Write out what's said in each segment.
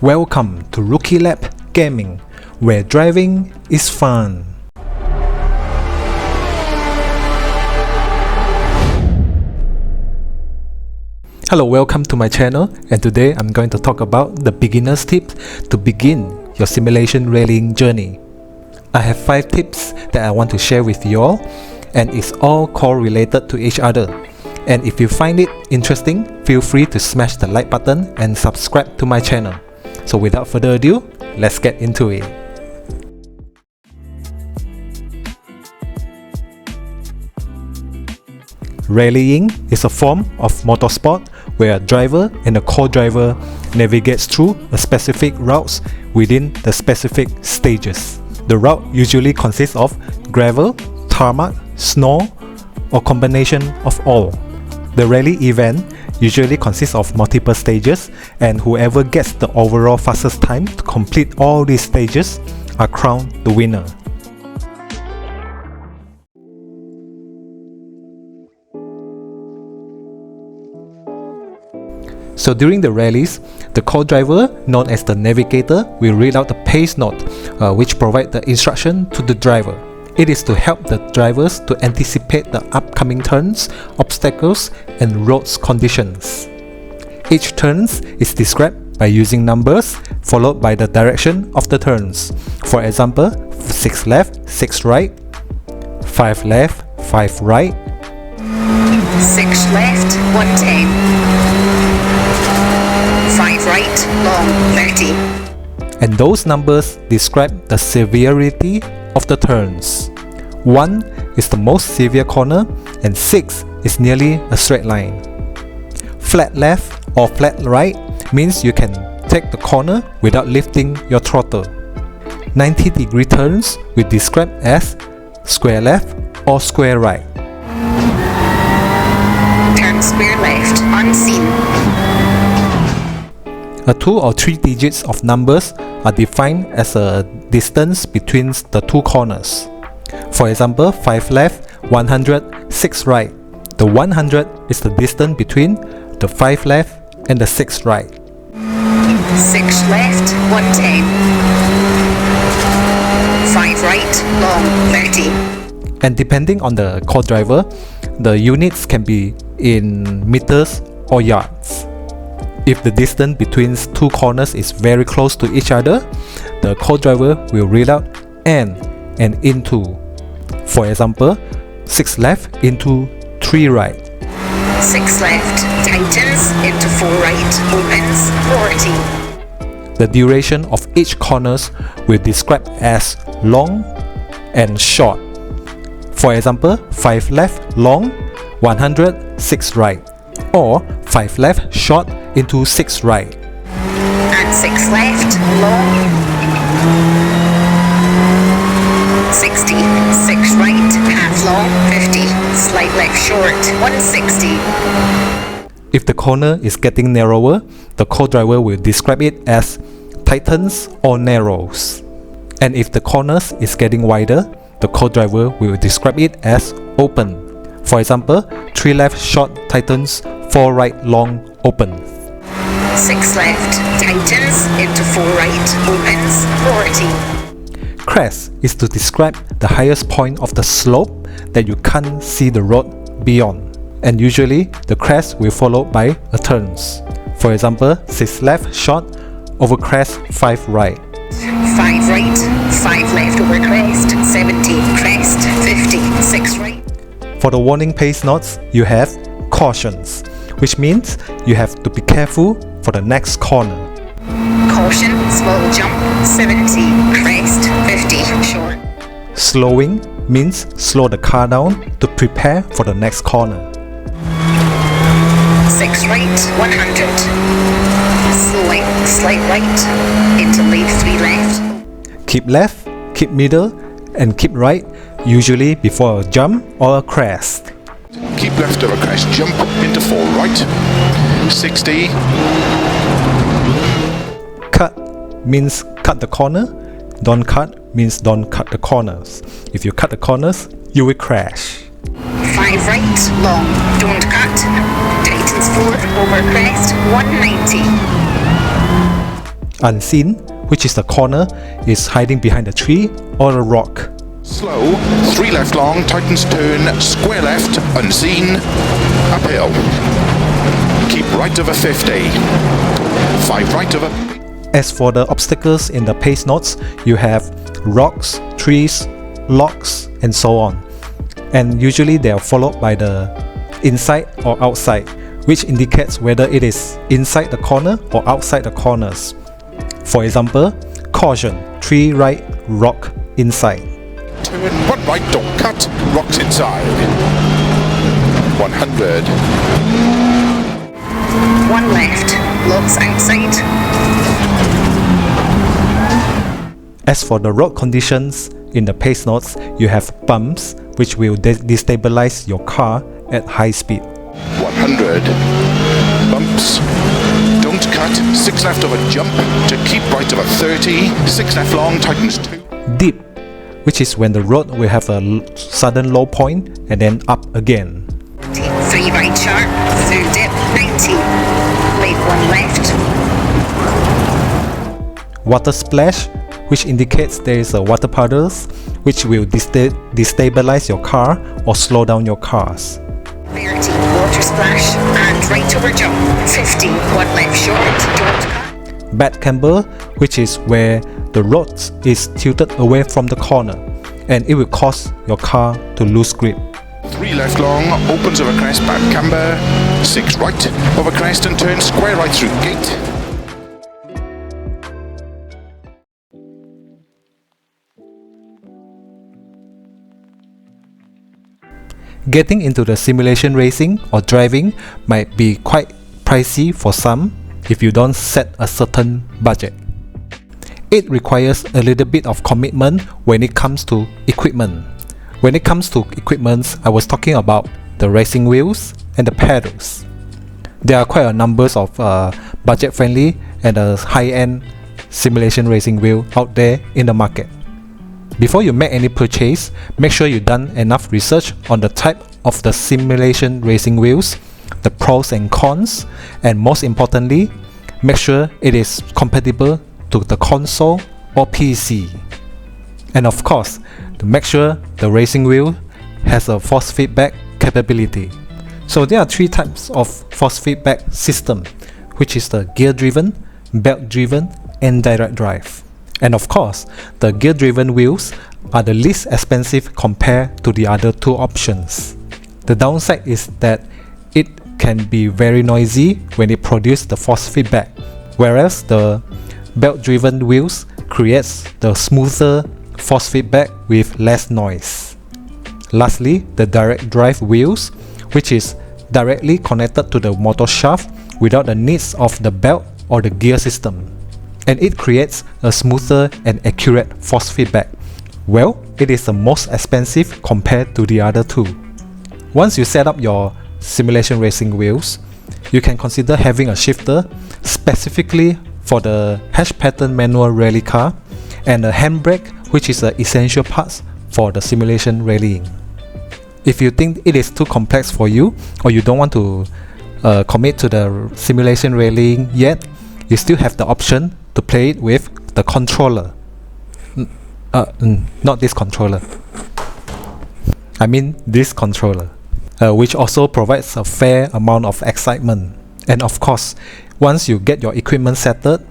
Welcome to Rookie Lap Gaming, where driving is fun. Hello, welcome to my channel, and today I'm going to talk about the beginner's tips to begin your simulation rallying journey. I have 5 tips that I want to share with you all, and it's all correlated to each other. And if you find it interesting, feel free to smash the like button and subscribe to my channel. So without further ado, let's get into it. Rallying is a form of motorsport where a driver and a co-driver navigates through a specific routes within the specific stages. The route usually consists of gravel, tarmac, snow, or combination of all. The rally event usually consists of multiple stages, and whoever gets the overall fastest time to complete all these stages are crowned the winner. So during the rallies, the co-driver, known as the navigator, will read out the pace note, which provide the instruction to the driver. It is to help the drivers to anticipate the upcoming turns, obstacles, and road conditions. Each turn is described by using numbers followed by the direction of the turns. For example, 6 left, 6 right, 5 left, 5 right, 6 left, 110, 5 right, long, 30. and those numbers describe the severity of the turns. 1 is the most severe corner, and 6 is nearly a straight line. Flat left or flat right means you can take the corner without lifting your throttle. 90-degree turns we describe as square left or square right. Turn square left, unseen. A 2 or 3 digits of numbers are defined as a distance between the two corners. For example, 5 left, 100, 6 right. The 100 is the distance between the 5 left and the 6 right. 6 left, 110, 5 right, long, 30. And depending on the co-driver, the units can be in meters or yards. If the distance between two corners is very close to each other, the co-driver will read out and into. For example, 6 left into 3 right. 6 left, tightens, into 4 right, opens, 40. The duration of each corners will describe as long and short. For example, 5 left long, 100, 6 right, or 5 left short into 6 right. And 6 left, long, 60, 6 right, half long, 50, slight left short, 160. If the corner is getting narrower, the co-driver will describe it as tightens or narrows. And if the corners is getting wider, the co-driver will describe it as open. For example, 3 left short tightens, 4 right long opens. 6 left, tightens, into 4 right, opens, 40. Crest is to describe the highest point of the slope that you can't see the road beyond. And usually, the crest will follow by a turns. For example, 6 left short over crest, 5 right. 5 right, 5 left over crest, 70, crest, 50, 6 right. For the warning pace notes, you have cautions, which means you have to be careful for the next corner. Caution, small jump, 70, crest, 50, short. Slowing means slow the car down to prepare for the next corner. 6 right, 100. Slowing, slight right, into lead 3 left. Keep left, keep middle, and keep right, usually before a jump or a crest. Keep left over crest, jump into 4 right, 60. Cut means cut the corner. Don't cut means don't cut the corners. If you cut the corners, you will crash. 5 right, long, don't cut. Tightens 4 over crest, 190. Unseen, which is the corner, is hiding behind a tree or a rock. Slow, 3 left long, tightens turn, square left, unseen, uphill. Keep right over 50. 5 right over... As for the obstacles in the pace knots, you have rocks, trees, logs, and so on. And usually they are followed by the inside or outside, which indicates whether it is inside the corner or outside the corners. For example, caution, tree right, rock inside. Turn 1 right, don't cut, rocks inside. 100. 1 left, logs outside. As for the road conditions in the pace knots, you have bumps which will destabilize your car at high speed. 100. Bumps. Don't cut. 6 left over jump to keep right over 30. 6 left long, tightens 2. Dip, which is when the road will have a sudden low point and then up again. 3 right sharp, through dip, 90. Leave 1 left. Water splash, which indicates there is a water puddles which will destabilize your car or slow down your cars. 30, water splash, and right over jump, 50, 1 left short, don't cut. Bad camber, which is where the road is tilted away from the corner and it will cause your car to lose grip. 3 left long, opens over crest, bad camber. 6 right over crest and turn square right through gate. Getting into the simulation racing or driving might be quite pricey for some if you don't set a certain budget. It requires a little bit of commitment when it comes to equipment. When it comes to equipment, I was talking about the racing wheels and the pedals. There are quite a numbers of budget-friendly and high-end simulation racing wheel out there in the market. Before you make any purchase, make sure you've done enough research on the type of the simulation racing wheels, the pros and cons, and most importantly, make sure it is compatible to the console or PC. And of course, to make sure the racing wheel has a force feedback capability. So there are 3 types of force feedback system, which is the gear driven, belt driven, and direct drive. And of course, the gear driven wheels are the least expensive compared to the other 2 options. The downside is that it can be very noisy when it produces the force feedback, whereas the belt driven wheels creates the smoother force feedback with less noise. Lastly, the direct drive wheels, which is directly connected to the motor shaft without the needs of the belt or the gear system, and it creates a smoother and accurate force feedback. Well, it is the most expensive compared to the other 2. Once you set up your simulation racing wheels, you can consider having a shifter specifically for the hash pattern manual rally car and a handbrake, which is an essential part for the simulation rallying. If you think it is too complex for you or you don't want to commit to the simulation rallying yet, you still have the option to play it with the controller. Not this controller. I mean this controller, which also provides a fair amount of excitement. And of course, once you get your equipment settled,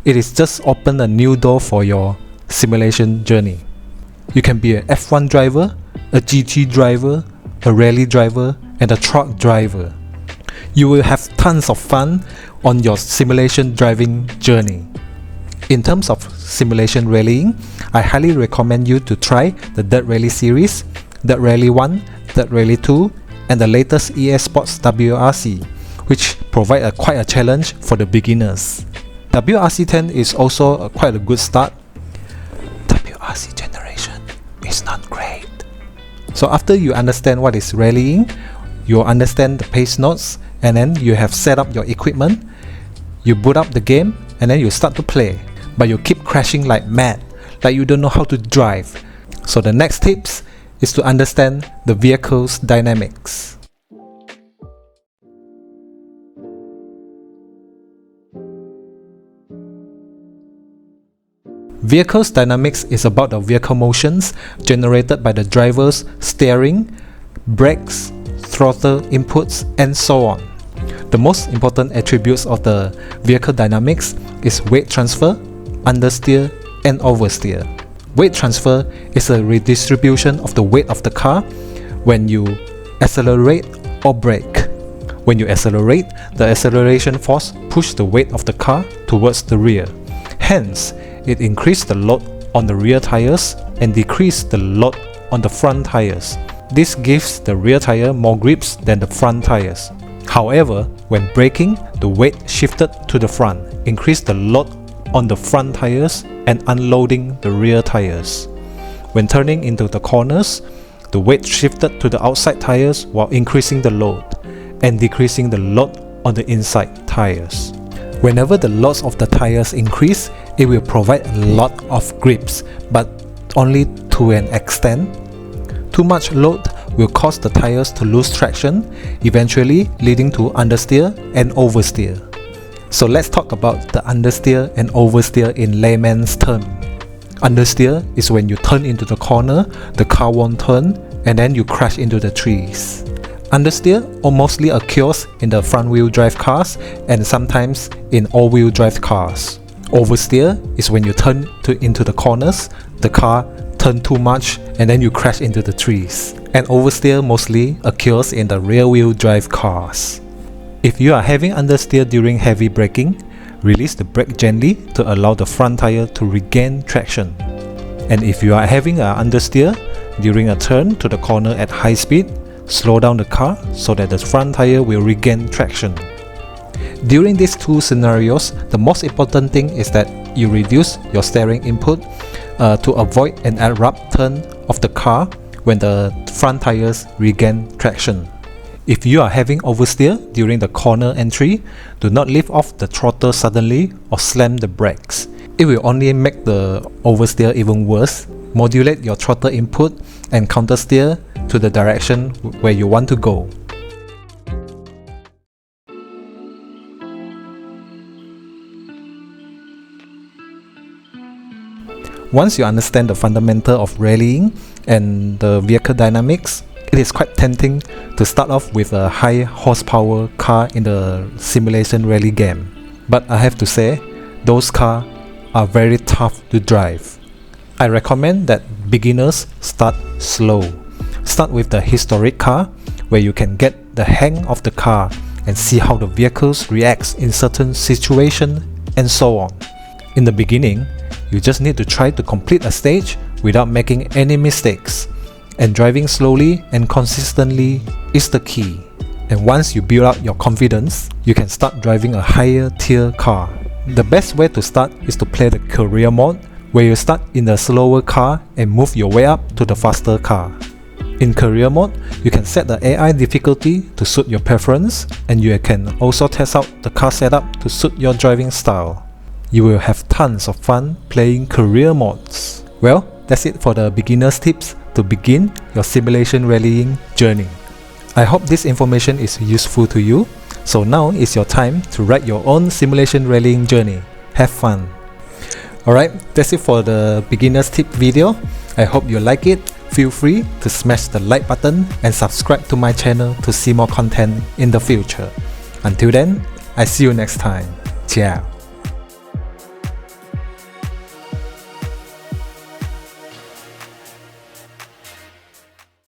it is just open a new door for your simulation journey. You can be an F1 driver, a GT driver, a rally driver, and a truck driver. You will have tons of fun on your simulation driving journey. In terms of simulation rallying, I highly recommend you to try the Dirt Rally series, Dirt Rally 1, Dirt Rally 2, and the latest EA Sports WRC, which provide quite a challenge for the beginners. WRC 10 is also quite a good start. WRC generation is not great. So after you understand what is rallying, you understand the pace notes, and then you have set up your equipment, you boot up the game, and then you start to play. But you keep crashing like mad, like you don't know how to drive. So the next tips is to understand the vehicle's dynamics. Vehicle's dynamics is about the vehicle motions generated by the driver's steering, brakes, throttle inputs, and so on. The most important attributes of the vehicle dynamics is weight transfer, understeer, and oversteer. Weight transfer is a redistribution of the weight of the car when you accelerate or brake. When you accelerate, the acceleration force pushes the weight of the car towards the rear. Hence, it increases the load on the rear tires and decreases the load on the front tires. This gives the rear tire more grips than the front tires. However, when braking, the weight shifted to the front, increased the load on the front tires and unloading the rear tires. When turning into the corners, the weight shifted to the outside tires while increasing the load and decreasing the load on the inside tires. Whenever the loads of the tires increase, it will provide a lot of grips, but only to an extent. Too much load will cause the tires to lose traction, eventually leading to understeer and oversteer. So let's talk about the understeer and oversteer in layman's term. Understeer is when you turn into the corner, the car won't turn, and then you crash into the trees. Understeer mostly occurs in the front-wheel drive cars and sometimes in all-wheel drive cars. Oversteer is when you turn into the corners, the car turns too much, and then you crash into the trees. And oversteer mostly occurs in the rear-wheel drive cars. If you are having understeer during heavy braking, release the brake gently to allow the front tire to regain traction. And if you are having an understeer during a turn to the corner at high speed, slow down the car so that the front tire will regain traction. During these two scenarios, the most important thing is that you reduce your steering input to avoid an abrupt turn of the car when the front tires regain traction. If you are having oversteer during the corner entry, do not lift off the throttle suddenly or slam the brakes. It will only make the oversteer even worse. Modulate your throttle input and countersteer to the direction where you want to go. Once you understand the fundamental of rallying and the vehicle dynamics, it is quite tempting to start off with a high horsepower car in the simulation rally game. But I have to say, those cars are very tough to drive. I recommend that beginners start slow. Start with the historic car, where you can get the hang of the car and see how the vehicles react in certain situations and so on. In the beginning, you just need to try to complete a stage without making any mistakes. And driving slowly and consistently is the key. And once you build up your confidence, you can start driving a higher tier car. The best way to start is to play the career mode, where you start in a slower car and move your way up to the faster car. In career mode, you can set the AI difficulty to suit your preference, and you can also test out the car setup to suit your driving style. You will have tons of fun playing career modes. Well, that's it for the beginner's tips to begin your simulation rallying journey. I hope this information is useful to you. So now is your time to write your own simulation rallying journey. Have fun! Alright, that's it for the beginner's tip video. I hope you like it. Feel free to smash the like button and subscribe to my channel to see more content in the future. Until then, I see you next time. Ciao!